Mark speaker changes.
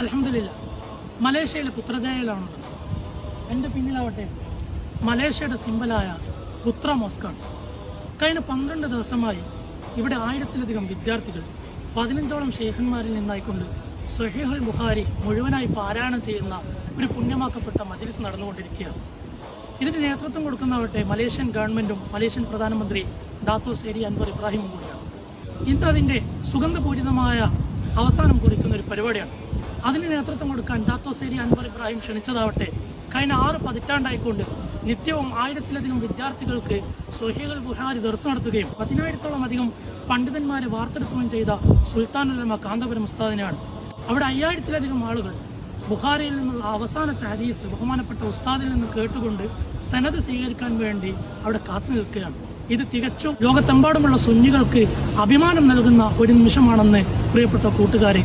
Speaker 1: അൽഹംദുലില്ലാ മലേഷ്യയിലെ പുത്രജയയിലാണുള്ളത്. എൻ്റെ പിന്നിലാവട്ടെ മലേഷ്യയുടെ സിംബലായ പുത്ര മോസ്കാണ്. കഴിഞ്ഞ 12 ദിവസമായി ഇവിടെ 1000-ലധികം വിദ്യാർത്ഥികൾ 15ഓളം ഷെയ്ഖന്മാരിൽ നിന്നായിക്കൊണ്ട് സ്വഹീഹുൽ ബുഖാരി മുഴുവനായി പാരായണം ചെയ്യുന്ന ഒരു പുണ്യമാക്കപ്പെട്ട മജ്ലിസ് നടന്നുകൊണ്ടിരിക്കുകയാണ്. ഇതിന് നേതൃത്വം കൊടുക്കുന്നവട്ടെ മലേഷ്യൻ ഗവൺമെൻറ്റും മലേഷ്യൻ പ്രധാനമന്ത്രി ഡാത്തോ സേരി അൻവർ ഇബ്രാഹിമും കൂടിയാണ്. ഇന്ന് അതിൻ്റെ സുഗന്ധപൂരിതമായ അവസാനം കുറിക്കുന്ന ഒരു പരിപാടിയാണ്. അതിന് നേതൃത്വം കൊടുക്കാൻ ഡാത്തോ സേരി അൻവർ ഇബ്രാഹിം ക്ഷണിച്ചതാവട്ടെ കഴിഞ്ഞ 6 പതിറ്റാണ്ടായിക്കൊണ്ട് നിത്യവും 1000-ലധികം വിദ്യാർത്ഥികൾക്ക് സ്വഹീഹുൽ ബുഖാരി ദർസ് നടത്തുകയും 10,000-ഓളം അധികം പണ്ഡിതന്മാരെ വാർത്തെടുക്കുകയും ചെയ്ത സുൽത്താനുൽ ഉലമ കാന്തപുരം ഉസ്താദിനെയാണ്. അവിടെ 5000-ലധികം ആളുകൾ ബുഖാരിയിൽ നിന്നുള്ള അവസാനത്തെ ഹദീസ് ബഹുമാനപ്പെട്ട ഉസ്താദിൽ നിന്ന് കേട്ടുകൊണ്ട് സനദ് സ്വീകരിക്കാൻ വേണ്ടി അവിടെ കാത്തു നിൽക്കുകയാണ്. ഇത് തികച്ചും ലോകത്തെമ്പാടുമുള്ള സുന്നികൾക്ക് അഭിമാനം നൽകുന്ന ഒരു നിമിഷമാണെന്ന് പ്രിയപ്പെട്ട കൂട്ടുകാരെ